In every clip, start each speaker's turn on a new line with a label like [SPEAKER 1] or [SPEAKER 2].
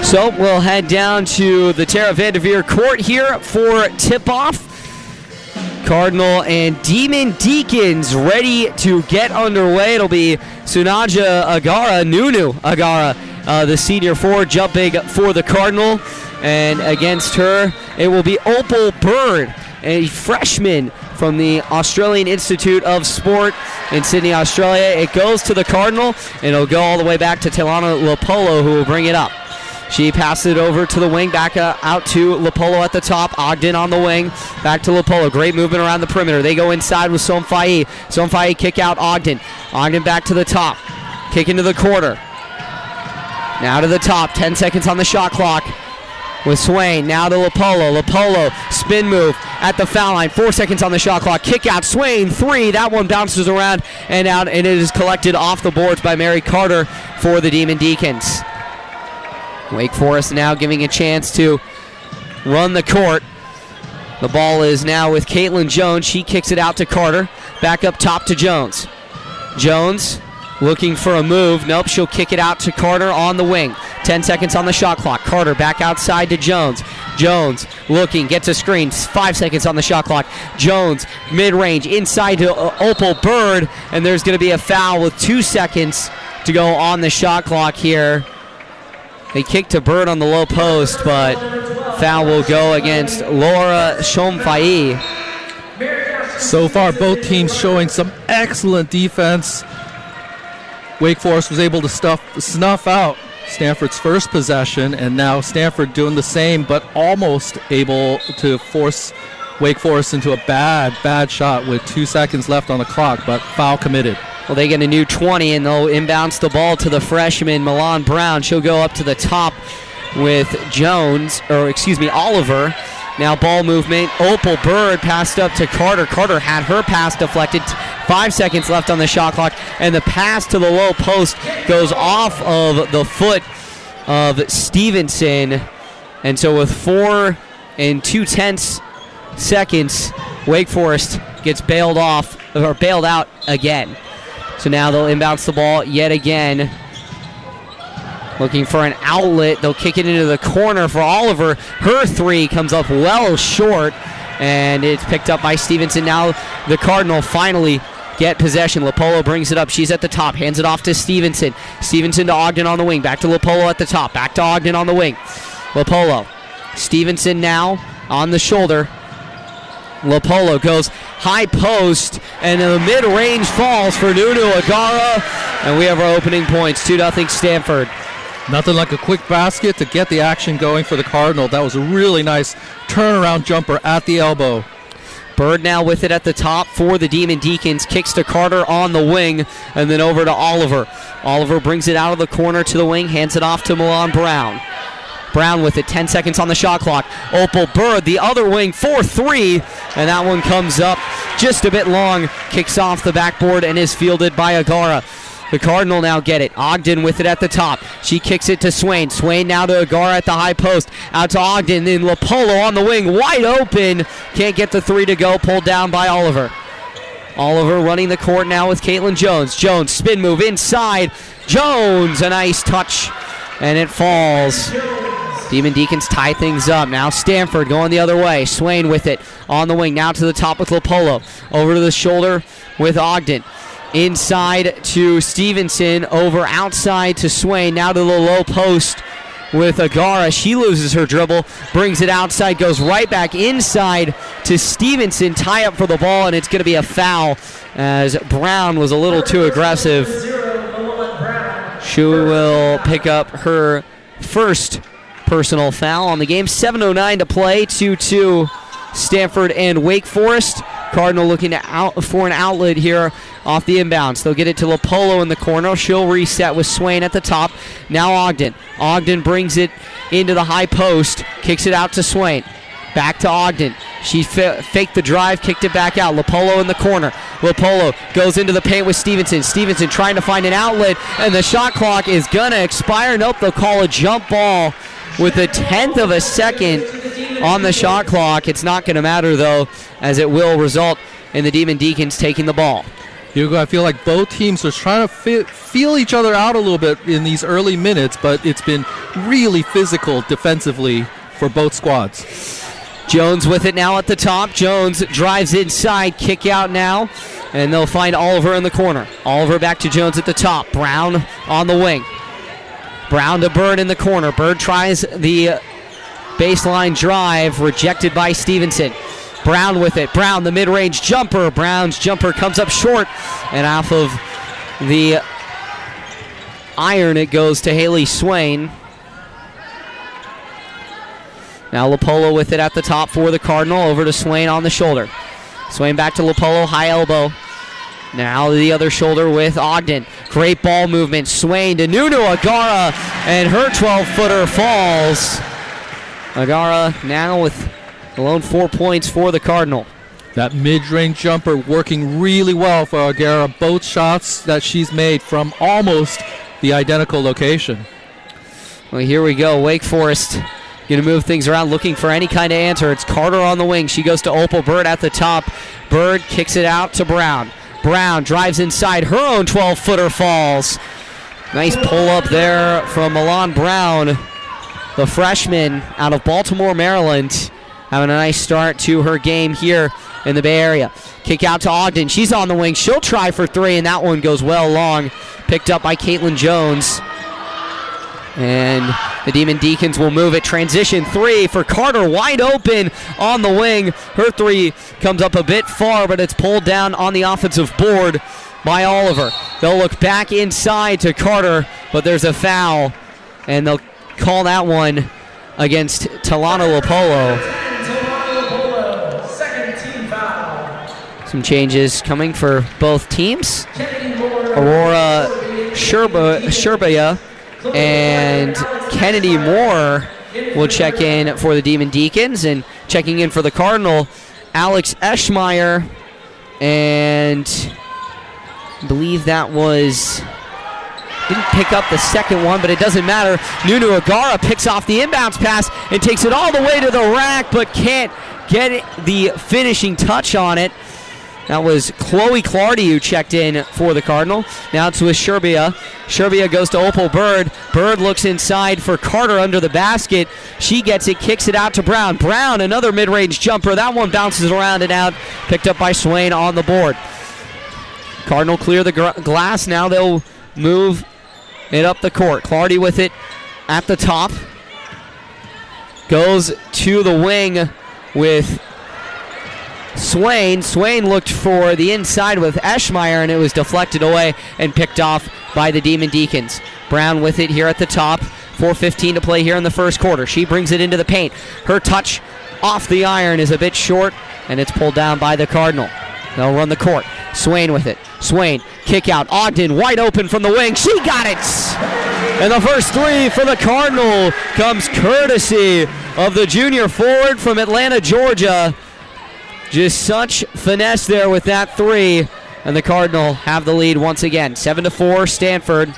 [SPEAKER 1] So we'll head down to the Tara Vanderveer court here for tip-off. Cardinal and Demon Deacons ready to get underway. It'll be Sunaja Agara, Nunu Agara, the senior forward, jumping for the Cardinal. And against her, it will be Opal Bird, a freshman from the Australian Institute of Sport in Sydney, Australia. It goes to the Cardinal, and it'll go all the way back to Telana Lopolo, who will bring it up. She passes it over to the wing, back out to Lopolo at the top. Ogden on the wing, back to Lopolo. Great movement around the perimeter. They go inside with Somfai. Somfai kick out Ogden. Ogden back to the top. Kick into the quarter. Now to the top. 10 seconds on the shot clock. With Swain, now to Lopolo. Lopolo, spin move at the foul line. 4 seconds on the shot clock. Kick out, Swain, 3. That one bounces around and out, and it is collected off the boards by Mary Carter for the Demon Deacons. Wake Forest now giving a chance to run the court. The ball is now with Caitlin Jones. She kicks it out to Carter. Back up top to Jones. Jones looking for a move. Nope, she'll kick it out to Carter on the wing. 10 seconds on the shot clock. Carter back outside to Jones. Jones looking, gets a screen. 5 seconds on the shot clock. Jones, mid-range, inside to Opal Bird, and there's going to be a foul with 2 seconds to go on the shot clock here. They kick to Bird on the low post, but foul will go against Laura Shomfai.
[SPEAKER 2] So far, both teams showing some excellent defense. Wake Forest was able to snuff out Stanford's first possession, and now Stanford doing the same, but almost able to force Wake Forest into a bad shot with 2 seconds left on the clock, but foul committed.
[SPEAKER 1] Well, they get a new 20, and they'll inbounce the ball to the freshman, Milan Brown. She'll go up to the top with Oliver. Now ball movement. Opal Bird passed up to Carter. Carter had her pass deflected. 5 seconds left on the shot clock, and the pass to the low post goes off of the foot of Stevenson. And so with 4 2/10 seconds, Wake Forest gets bailed out again. So now they'll inbounce the ball yet again. Looking for an outlet. They'll kick it into the corner for Oliver. Her 3 comes up well short, and it's picked up by Stevenson. Now the Cardinal finally get possession. Lopolo brings it up. She's at the top. Hands it off to Stevenson. Stevenson to Ogden on the wing. Back to Lopolo at the top. Back to Ogden on the wing. Lopolo. Stevenson now on the shoulder. Lopolo goes high post, and the mid-range falls for Nunu Agara, and we have our opening points. 2-0 Stanford.
[SPEAKER 2] Nothing like a quick basket to get the action going for the Cardinal. That was a really nice turnaround jumper at the elbow.
[SPEAKER 1] Bird now with it at the top for the Demon Deacons. Kicks to Carter on the wing, and then over to Oliver. Oliver brings it out of the corner to the wing, hands it off to Milan Brown. Brown with it, 10 seconds on the shot clock. Opal Bird, the other wing, 4-3, and that one comes up just a bit long. Kicks off the backboard and is fielded by Agara. The Cardinal now get it. Ogden with it at the top. She kicks it to Swain. Swain now to Agara at the high post. Out to Ogden, then Lopolo on the wing, wide open. Can't get the 3 to go, pulled down by Oliver. Oliver running the court now with Caitlin Jones. Jones, spin move inside. Jones, a nice touch, and it falls. Demon Deacons tie things up. Now Stanford going the other way. Swain with it on the wing. Now to the top with Lopolo. Over to the shoulder with Ogden. Inside to Stevenson. Over outside to Swain. Now to the low post with Agara. She loses her dribble. Brings it outside. Goes right back inside to Stevenson. Tie up for the ball, and it's going to be a foul as Brown was a little too aggressive. She will pick up her first personal foul on the game. 7:09 to play. 2-2 Stanford and Wake Forest. Cardinal looking for an outlet here off the inbounds. They'll get it to Lopolo in the corner. She'll reset with Swain at the top. Now Ogden. Ogden brings it into the high post. Kicks it out to Swain. Back to Ogden. She faked the drive, kicked it back out. Lopolo in the corner. Lopolo goes into the paint with Stevenson. Stevenson trying to find an outlet, and the shot clock is going to expire. Nope, they'll call a jump ball with a 1/10 of a second on the shot clock. It's not going to matter, though, as it will result in the Demon Deacons taking the ball.
[SPEAKER 2] Hugo, I feel like both teams are trying to feel each other out a little bit in these early minutes, but it's been really physical defensively for both squads.
[SPEAKER 1] Jones with it now at the top. Jones drives inside, kick out now, and they'll find Oliver in the corner. Oliver back to Jones at the top. Brown on the wing. Brown to Bird in the corner. Bird tries the baseline drive, rejected by Stevenson. Brown with it. Brown, the mid-range jumper. Brown's jumper comes up short, and off of the iron it goes to Haley Swain. Now Lopolo with it at the top for the Cardinal. Over to Swain on the shoulder. Swain back to Lopolo, high elbow. Now the other shoulder with Ogden. Great ball movement. Swain to Nunu Agara, and her 12-footer falls. Agara now with the lone 4 points for the Cardinal.
[SPEAKER 2] That mid-range jumper working really well for Agara. Both shots that she's made from almost the identical location.
[SPEAKER 1] Well, here we go. Wake Forest going to move things around, looking for any kind of answer. It's Carter on the wing. She goes to Opal. Bird at the top. Bird kicks it out to Brown. Brown drives inside. Her own 12-footer falls. Nice pull up there from Milan Brown, the freshman out of Baltimore, Maryland, having a nice start to her game here in the Bay Area. Kick out to Ogden. She's on the wing. She'll try for three, and that one goes well long. Picked up by Caitlin Jones. And the Demon Deacons will move it. Transition three for Carter, wide open on the wing. Her three comes up a bit far, but it's pulled down on the offensive board by Oliver. They'll look back inside to Carter, but there's a foul, and they'll call that one against Talana Lopolo. Some changes coming for both teams. Aurora Sherbaya and Kennedy Moore will check in for the Demon Deacons, and checking in for the Cardinal, Alex Eschmeyer, and I believe that was, didn't pick up the second one, but it doesn't matter. Nunu Agara picks off the inbounds pass and takes it all the way to the rack, but can't get the finishing touch on it. That was Chloe Clardy who checked in for the Cardinal. Now it's with Sherbia. Sherbia goes to Opal Bird. Bird looks inside for Carter under the basket. She gets it, kicks it out to Brown. Brown, another mid-range jumper. That one bounces around and out. Picked up by Swain on the board. Cardinal clear the glass. Now they'll move it up the court. Clardy with it at the top. Goes to the wing with Swain. Swain looked for the inside with Eschmeyer, and it was deflected away and picked off by the Demon Deacons. Brown with it here at the top. 4:15 to play here in the first quarter. She brings it into the paint. Her touch off the iron is a bit short, and it's pulled down by the Cardinal. They'll run the court. Swain with it. Swain, kick out. Ogden wide open from the wing. She got it! And the first three for the Cardinal comes courtesy of the junior forward from Atlanta, Georgia. Just such finesse there with that three, and the Cardinal have the lead once again. 7-4 Stanford.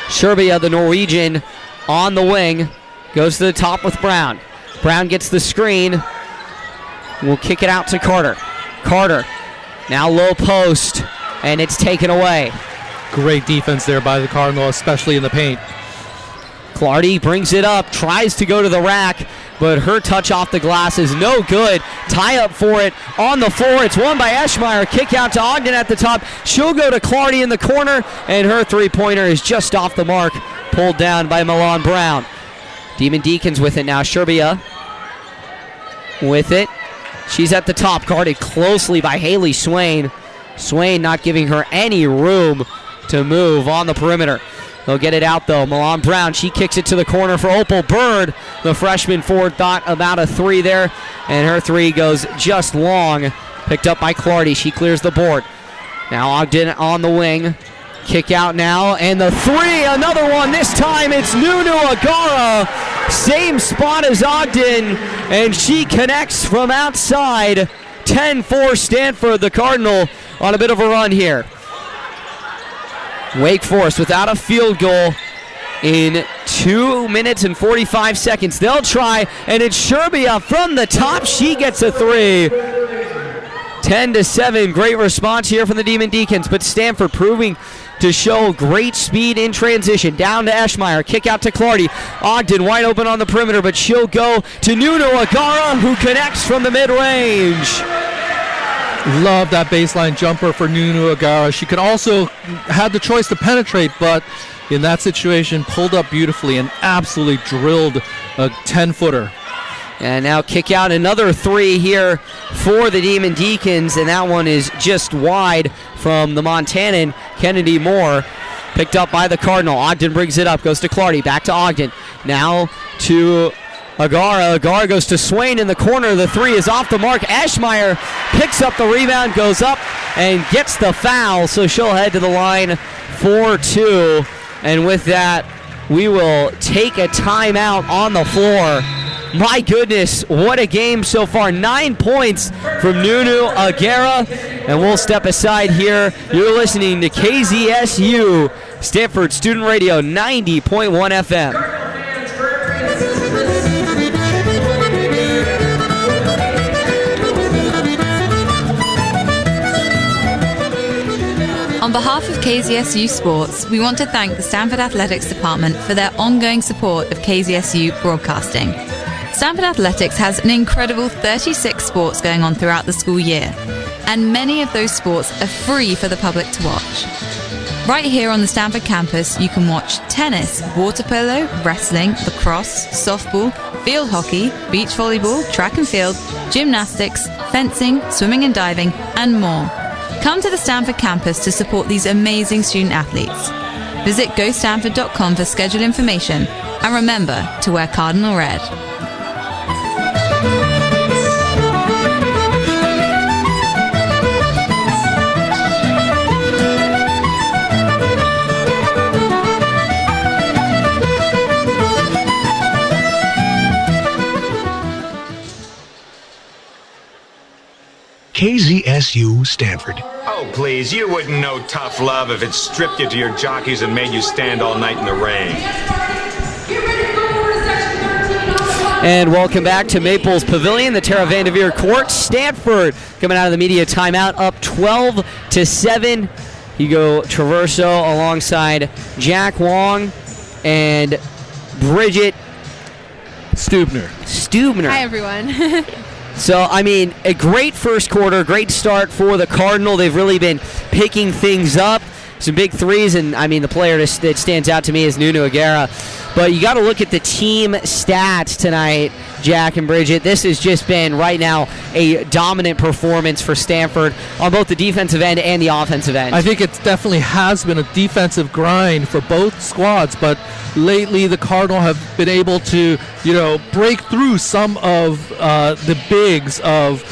[SPEAKER 1] Sherbia, the Norwegian, on the wing, goes to the top with Brown. Brown gets the screen. Will kick it out to Carter. Carter, now low post, and it's taken away.
[SPEAKER 2] Great defense there by the Cardinal, especially in the paint.
[SPEAKER 1] Clardy brings it up, tries to go to the rack, but her touch off the glass is no good. Tie up for it on the floor. It's won by Eschmeyer. Kick out to Ogden at the top. She'll go to Clardy in the corner, and her three-pointer is just off the mark, pulled down by Milan Brown. Demon Deacons with it now. Sherbia with it. She's at the top, guarded closely by Haley Swain. Swain not giving her any room to move on the perimeter. They'll get it out, though. Milan Brown, she kicks it to the corner for Opal Bird. The freshman forward thought about a three there, and her three goes just long. Picked up by Clardy. She clears the board. Now Ogden on the wing. Kick out now, and the three, another one. This time it's Nunu Agara. Same spot as Ogden, and she connects from outside. 10-4 Stanford, the Cardinal, on a bit of a run here. Wake Forest without a field goal in 2 minutes and 45 seconds. They'll try, and it's Sherbia from the top. She gets a three. 10-7. Great response here from the Demon Deacons, but Stanford proving to show great speed in transition. Down to Eschmeyer, kick out to Clardy. Ogden wide open on the perimeter, but she'll go to Nuno Agara, who connects from the mid-range.
[SPEAKER 2] Love that baseline jumper for Nuno Agara. She could also have the choice to penetrate, but in that situation, pulled up beautifully and absolutely drilled a 10-footer.
[SPEAKER 1] And now kick out another three here for the Demon Deacons, and that one is just wide from the Montanan, Kennedy Moore. Picked up by the Cardinal. Ogden brings it up, goes to Clardy, back to Ogden. Now to Agara. Agara goes to Swain in the corner. The three is off the mark. Eschmeyer picks up the rebound, goes up, and gets the foul, so she'll head to the line for two. And with that, we will take a timeout on the floor. My goodness, what a game so far. 9 points from Nuno Agara. And we'll step aside here. You're listening to KZSU, Stanford Student Radio, 90.1 FM.
[SPEAKER 3] On behalf of KZSU Sports, we want to thank the Stanford Athletics Department for their ongoing support of KZSU broadcasting. Stanford Athletics has an incredible 36 sports going on throughout the school year, and many of those sports are free for the public to watch. Right here on the Stanford campus, you can watch tennis, water polo, wrestling, lacrosse, softball, field hockey, beach volleyball, track and field, gymnastics, fencing, swimming and diving, and more. Come to the Stanford campus to support these amazing student athletes. Visit gostanford.com for schedule information, and remember to wear cardinal red.
[SPEAKER 4] KZSU Stanford.
[SPEAKER 5] Oh, please, you wouldn't know tough love if it stripped you to your jockeys and made you stand all night in the rain.
[SPEAKER 1] And welcome back to Maples Pavilion, the Tara Vanderveer Court. Stanford coming out of the media timeout, up 12-7. Hugo Traverso alongside Jack Wong and Bridget Stubner.
[SPEAKER 6] Hi, everyone.
[SPEAKER 1] So, I mean, a great first quarter, great start for the Cardinal. They've really been picking things up. Some big threes, and, I mean, the player that stands out to me is Nuno Agara. But you got to look at the team stats tonight, Jack and Bridget. This has just been, right now, a dominant performance for Stanford on both the defensive end and the offensive end.
[SPEAKER 2] I think it definitely has been a defensive grind for both squads, but lately the Cardinal have been able to, break through some of the bigs of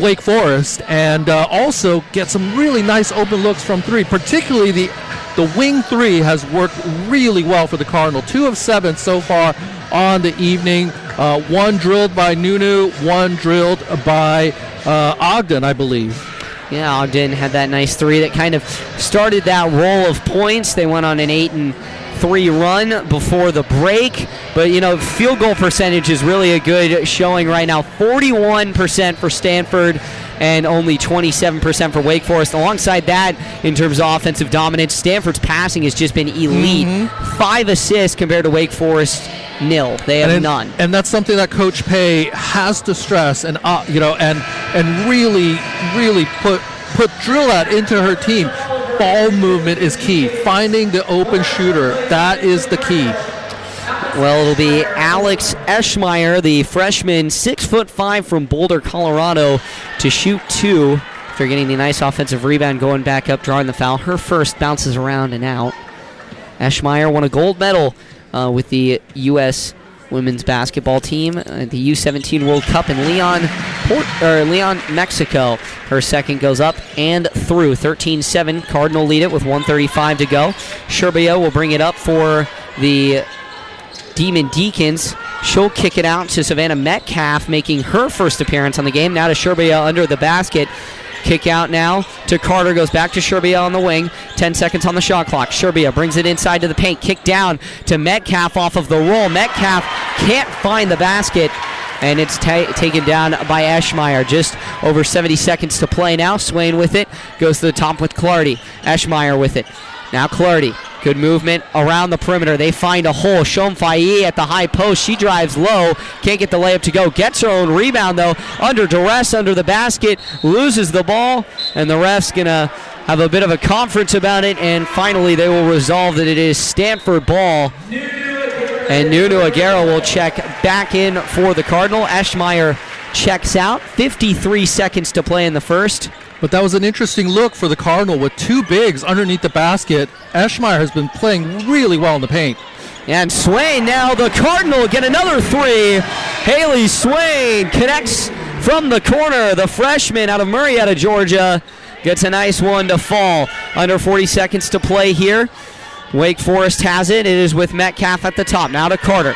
[SPEAKER 2] Wake Forest and also get some really nice open looks from three. Particularly the wing three has worked really well for the Cardinal. 2 of 7 so far on the evening. One drilled by Nunu, one drilled by Ogden, I believe.
[SPEAKER 1] Yeah, Ogden had that nice three that kind of started that roll of points. They went on an 8-3 run before the break. But, field goal percentage is really a good showing right now. 41% for Stanford and only 27% for Wake Forest. Alongside that, in terms of offensive dominance, Stanford's passing has just been elite. 5 assists compared to Wake Forest, 0. They have none.
[SPEAKER 2] And that's something that Coach Pay has to stress and really drill that into her team. Ball movement is key. Finding the open shooter, that is the key.
[SPEAKER 1] Well, it'll be Alex Eschmeyer, the freshman, 6'5" from Boulder, Colorado, to shoot 2 after getting the nice offensive rebound, going back up, drawing the foul. Her first bounces around and out. Eschmeyer won a gold medal with the U.S. women's basketball team at the U17 World Cup in Leon, Mexico. Her second goes up and through. 13-7. Cardinal lead it with 1:35 to go. Sherbia will bring it up for the Demon Deacons. She'll kick it out to Savannah Metcalf, making her first appearance on the game. Now to Sherbia under the basket. Kick out now to Carter, goes back to Sherbia on the wing. 10 seconds on the shot clock. Sherbia brings it inside to the paint. Kick down to Metcalf off of the roll. Metcalf can't find the basket. and it's taken down by Eschmeyer. Just over 70 seconds to play now. Swain with it, goes to the top with Clardy. Eschmeyer with it. Now Clardy. Good movement around the perimeter. They find a hole. Shomfai at the high post. She drives low. Can't get the layup to go. Gets her own rebound, though. Under duress, under the basket. Loses the ball. And the ref's going to have a bit of a conference about it. And finally, they will resolve that it is Stanford ball. And Nunu Aguero will check back in for the Cardinal. Eschmeyer checks out. 53 seconds to play in the first.
[SPEAKER 2] But that was an interesting look for the Cardinal with two bigs underneath the basket. Eschmeyer has been playing really well in the paint.
[SPEAKER 1] And Swain now, the Cardinal get another three. Haley Swain connects from the corner. The freshman out of Marietta, Georgia, gets a nice one to fall. Under 40 seconds to play here. Wake Forest has it. It is with Metcalf at the top. Now to Carter.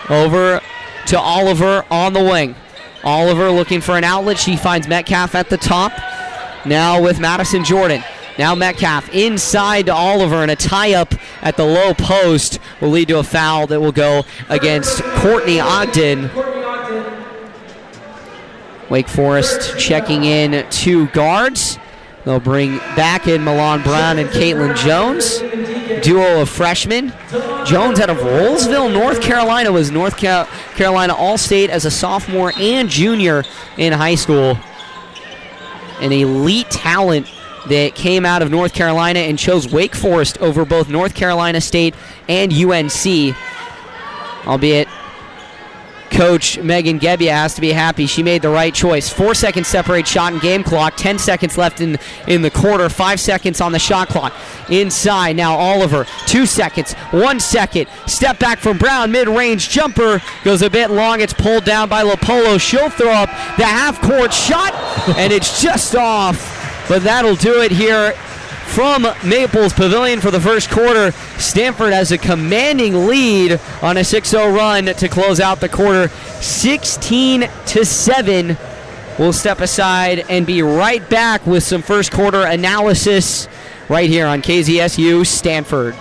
[SPEAKER 1] Over to Oliver on the wing. Oliver looking for an outlet. She finds Metcalf at the top. Now with Madison Jordan. Now Metcalf inside to Oliver, and a tie-up at the low post will lead to a foul that will go against Courtney Ogden. Wake Forest checking in two guards. They'll bring back in Milan Brown and Caitlin Jones. Duo of freshmen. Jones out of Rollsville, North Carolina, was North Carolina All-State as a sophomore and junior in high school. An elite talent that came out of North Carolina and chose Wake Forest over both North Carolina State and UNC. Albeit Coach Megan Gebbia has to be happy. She made the right choice. 4 seconds separate shot and game clock. 10 seconds left in the quarter. 5 seconds on the shot clock. Inside now Oliver. 2 seconds. 1 second. Step back from Brown. Mid-range jumper. Goes a bit long. It's pulled down by Lopolo. She'll throw up the half-court shot. And it's just off. But that'll do it here from Maples Pavilion for the first quarter. Stanford has a commanding lead on a 6-0 run to close out the quarter. 16-7. We'll step aside and be right back with some first quarter analysis right here on KZSU Stanford.